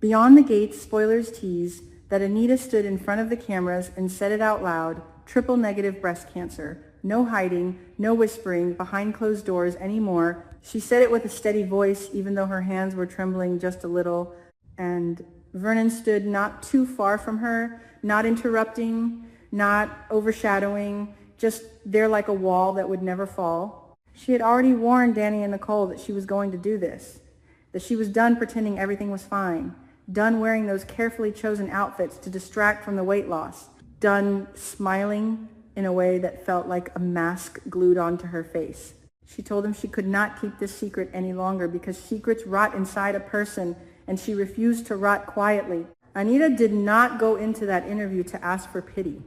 Beyond the gates, spoilers tease that Anita stood in front of the cameras and said it out loud, triple negative breast cancer. No hiding, no whispering behind closed doors anymore. She said it with a steady voice, even though her hands were trembling just a little. And Vernon stood not too far from her, not interrupting, not overshadowing, just there like a wall that would never fall. She had already warned Danny and Nicole that she was going to do this, that she was done pretending everything was fine, done wearing those carefully chosen outfits to distract from the weight loss, done smiling in a way that felt like a mask glued onto her face. She told him she could not keep this secret any longer because secrets rot inside a person, and she refused to rot quietly. Anita did not go into that interview to ask for pity.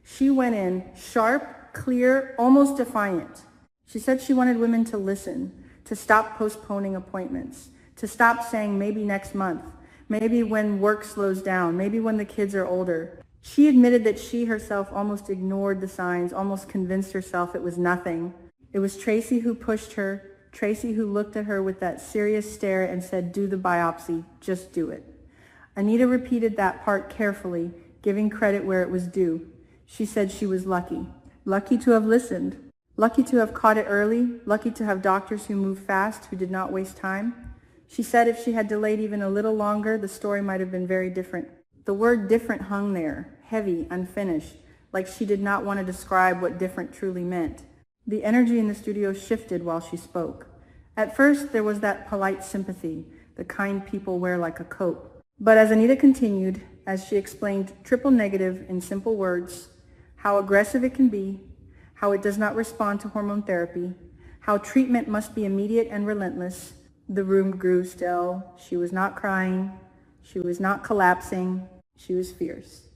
She went in sharp, clear, almost defiant. She said she wanted women to listen, to stop postponing appointments, to stop saying maybe next month, maybe when work slows down, maybe when the kids are older. She admitted that she herself almost ignored the signs, almost convinced herself it was nothing. It was Tracy who pushed her, Tracy who looked at her with that serious stare and said, "Do the biopsy, just do it." Anita repeated that part carefully, giving credit where it was due. She said she was lucky. Lucky to have listened. Lucky to have caught it early. Lucky to have doctors who moved fast, who did not waste time. She said if she had delayed even a little longer, the story might have been very different. The word different hung there, heavy, unfinished, like she did not want to describe what different truly meant. The energy in the studio shifted while she spoke. At first, there was that polite sympathy, the kind people wear like a coat. But as Anita continued, as she explained triple negative in simple words, how aggressive it can be, how it does not respond to hormone therapy, how treatment must be immediate and relentless, the room grew still. She was not crying. She was not collapsing. She was fierce.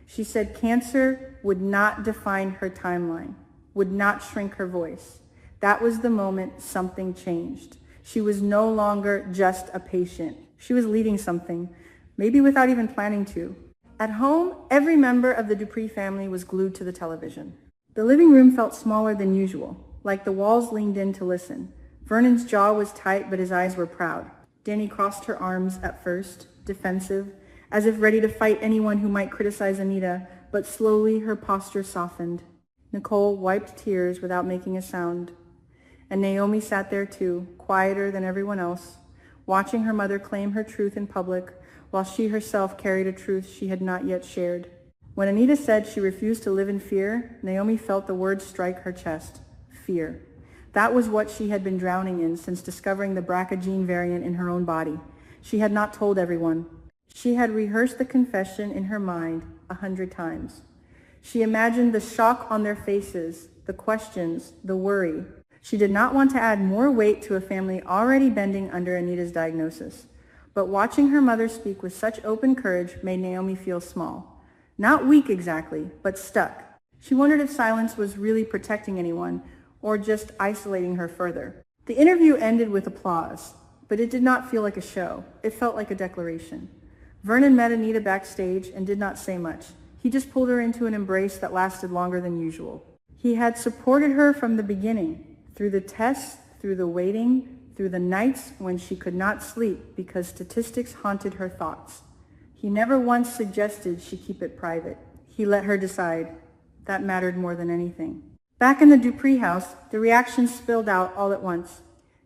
She said cancer would not define her timeline, would not shrink her voice. That was the moment something changed. She was no longer just a patient. She was leading something, maybe without even planning to. At home, every member of the Dupree family was glued to the television. The living room felt smaller than usual, like the walls leaned in to listen. Vernon's jaw was tight, but his eyes were proud. Danny crossed her arms at first, defensive, as if ready to fight anyone who might criticize Anita, but slowly her posture softened. Nicole wiped tears without making a sound. And Naomi sat there too, quieter than everyone else, watching her mother claim her truth in public, while she herself carried a truth she had not yet shared. When Anita said she refused to live in fear, Naomi felt the words strike her chest. Fear. That was what she had been drowning in since discovering the BRCA gene variant in her own body. She had not told everyone. She had rehearsed the confession in her mind 100 times. She imagined the shock on their faces, the questions, the worry. She did not want to add more weight to a family already bending under Anita's diagnosis. But watching her mother speak with such open courage made Naomi feel small. Not weak exactly, but stuck. She wondered if silence was really protecting anyone, or just isolating her further. The interview ended with applause, but it did not feel like a show. It felt like a declaration. Vernon met Anita backstage and did not say much. He just pulled her into an embrace that lasted longer than usual. He had supported her from the beginning, through the tests, through the waiting, through the nights when she could not sleep because statistics haunted her thoughts. He never once suggested she keep it private. He let her decide. That mattered more than anything. Back in the Dupree house, the reactions spilled out all at once.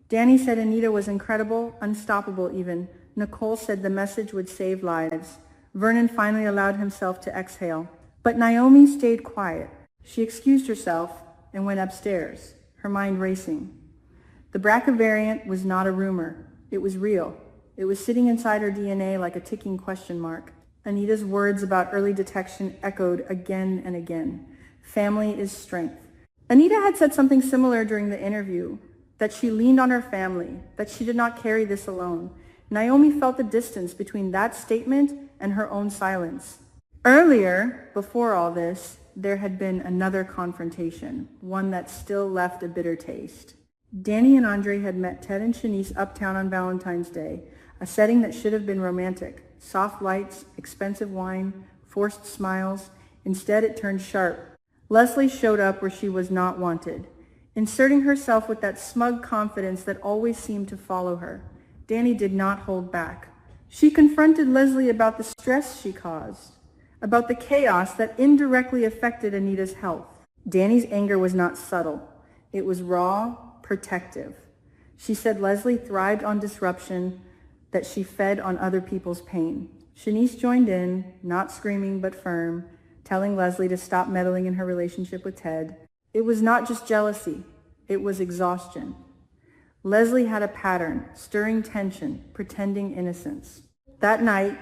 Danny said Anita was incredible, unstoppable even. Nicole said the message would save lives. Vernon finally allowed himself to exhale. But Naomi stayed quiet. She excused herself and went upstairs, her mind racing. The BRCA variant was not a rumor. It was real. It was sitting inside her DNA like a ticking question mark. Anita's words about early detection echoed again and again. Family is strength. Anita had said something similar during the interview, that she leaned on her family, that she did not carry this alone. Naomi felt the distance between that statement and her own silence. Earlier, before all this, there had been another confrontation, one that still left a bitter taste. Danny and Andre had met Ted and Shanice uptown on Valentine's Day, a setting that should have been romantic. Soft lights, expensive wine, forced smiles. Instead, it turned sharp. Leslie showed up where she was not wanted, inserting herself with that smug confidence that always seemed to follow her. Danny did not hold back. She confronted Leslie about the stress she caused, about the chaos that indirectly affected Anita's health. Danny's anger was not subtle. It was raw, protective. She said Leslie thrived on disruption, that she fed on other people's pain. Shanice joined in, not screaming but firm, telling Leslie to stop meddling in her relationship with Ted. It was not just jealousy, it was exhaustion. Leslie had a pattern, stirring tension, pretending innocence. That night,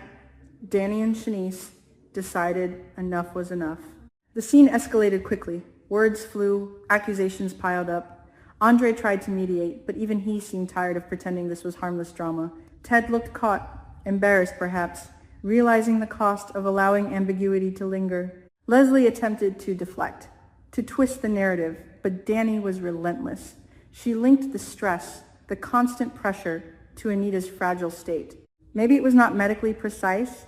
Danny and Shanice decided enough was enough. The scene escalated quickly. Words flew, accusations piled up. Andre tried to mediate, but even he seemed tired of pretending this was harmless drama. Ted looked caught, embarrassed perhaps, realizing the cost of allowing ambiguity to linger. Leslie attempted to deflect, to twist the narrative, but Danny was relentless. She linked the stress, the constant pressure, to Anita's fragile state. Maybe it was not medically precise.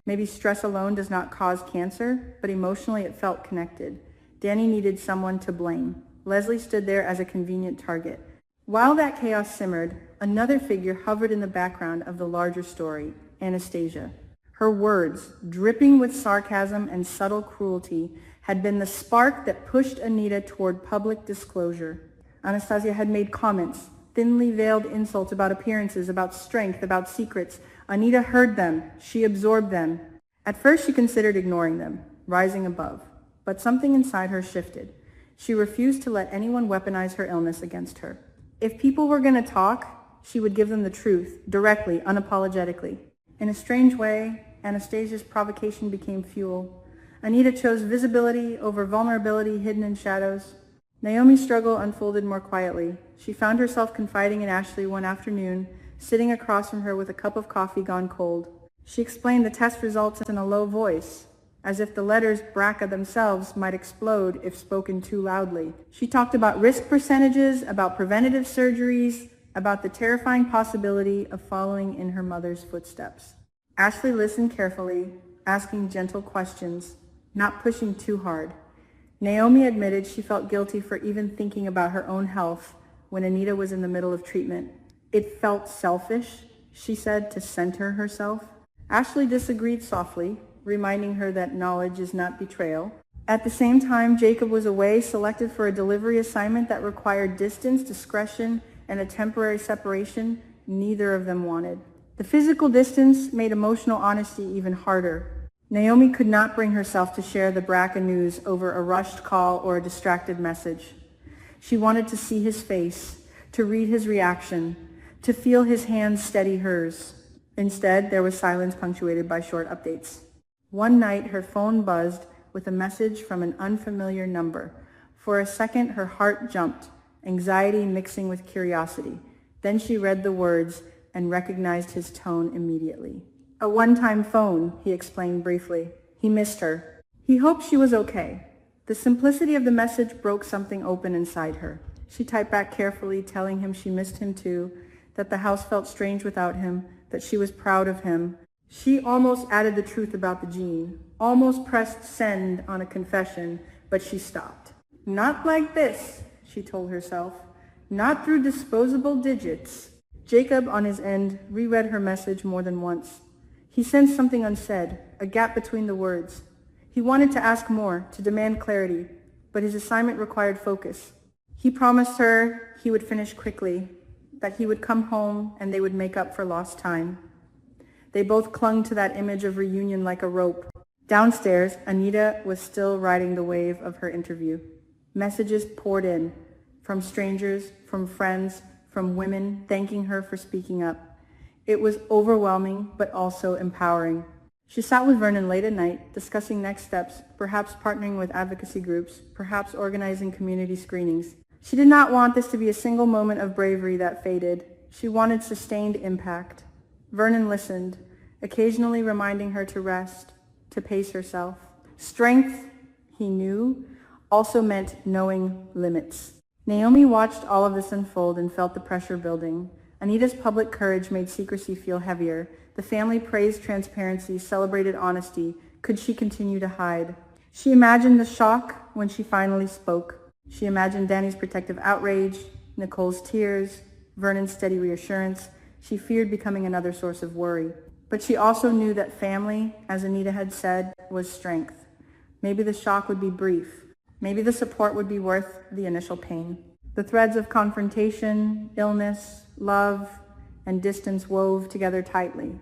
Maybe stress alone does not cause cancer, but emotionally it felt connected. Danny needed someone to blame. Leslie stood there as a convenient target. While that chaos simmered, another figure hovered in the background of the larger story, Anastasia. Her words, dripping with sarcasm and subtle cruelty, had been the spark that pushed Anita toward public disclosure. Anastasia had made comments, thinly veiled insults about appearances, about strength, about secrets. Anita heard them. She absorbed them. At first she considered ignoring them, rising above. But something inside her shifted. She refused to let anyone weaponize her illness against her. If people were going to talk, she would give them the truth, directly, unapologetically. In a strange way, Anastasia's provocation became fuel. Anita chose visibility over vulnerability hidden in shadows. Naomi's struggle unfolded more quietly. She found herself confiding in Ashley one afternoon, sitting across from her with a cup of coffee gone cold. She explained the test results in a low voice, as if the letters BRCA themselves might explode if spoken too loudly. She talked about risk percentages, about preventative surgeries, about the terrifying possibility of following in her mother's footsteps. Ashley listened carefully, asking gentle questions, not pushing too hard. Naomi admitted she felt guilty for even thinking about her own health when Anita was in the middle of treatment. It felt selfish, she said, to center herself. Ashley disagreed softly, reminding her that knowledge is not betrayal. At the same time, Jacob was away, selected for a delivery assignment that required distance, discretion, and a temporary separation neither of them wanted. The physical distance made emotional honesty even harder. Naomi could not bring herself to share the BRCA news over a rushed call or a distracted message. She wanted to see his face, to read his reaction, to feel his hand steady hers. Instead, there was silence punctuated by short updates. One night, her phone buzzed with a message from an unfamiliar number. For a second, her heart jumped, anxiety mixing with curiosity. Then she read the words and recognized his tone immediately. A one-time phone, he explained briefly. He missed her. He hoped she was okay. The simplicity of the message broke something open inside her. She typed back carefully, telling him she missed him too, that the house felt strange without him, that she was proud of him. She almost added the truth about the gene, almost pressed send on a confession, but she stopped. Not like this, she told herself. Not through disposable digits. Jacob, on his end, reread her message more than once. He sensed something unsaid, a gap between the words. He wanted to ask more, to demand clarity, but his assignment required focus. He promised her he would finish quickly, that he would come home and they would make up for lost time. They both clung to that image of reunion like a rope. Downstairs, Anita was still riding the wave of her interview. Messages poured in, from strangers, from friends, from women thanking her for speaking up. It was overwhelming, but also empowering. She sat with Vernon late at night, discussing next steps, perhaps partnering with advocacy groups, perhaps organizing community screenings. She did not want this to be a single moment of bravery that faded. She wanted sustained impact. Vernon listened, occasionally reminding her to rest, to pace herself. Strength, he knew, also meant knowing limits. Naomi watched all of this unfold and felt the pressure building. Anita's public courage made secrecy feel heavier. The family praised transparency, celebrated honesty. Could she continue to hide? She imagined the shock when she finally spoke. She imagined Danny's protective outrage, Nicole's tears, Vernon's steady reassurance. She feared becoming another source of worry. But she also knew that family, as Anita had said, was strength. Maybe the shock would be brief. Maybe the support would be worth the initial pain. The threads of confrontation, illness, love, and distance wove together tightly.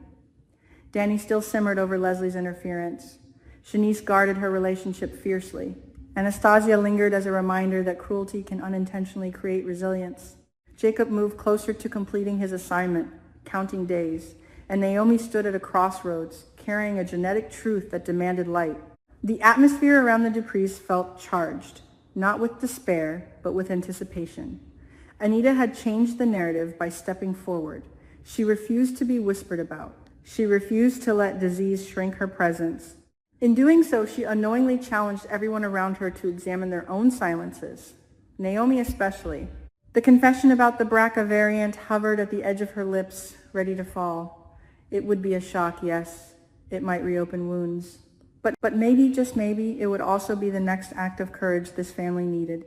Danny still simmered over Leslie's interference. Shanice guarded her relationship fiercely. Anastasia lingered as a reminder that cruelty can unintentionally create resilience. Jacob moved closer to completing his assignment, counting days, and Naomi stood at a crossroads, carrying a genetic truth that demanded light. The atmosphere around the Duprees felt charged, not with despair, but with anticipation. Anita had changed the narrative by stepping forward. She refused to be whispered about. She refused to let disease shrink her presence. In doing so, she unknowingly challenged everyone around her to examine their own silences, Naomi especially. The confession about the BRCA variant hovered at the edge of her lips, ready to fall. It would be a shock, yes. It might reopen wounds. But maybe, just maybe, it would also be the next act of courage this family needed.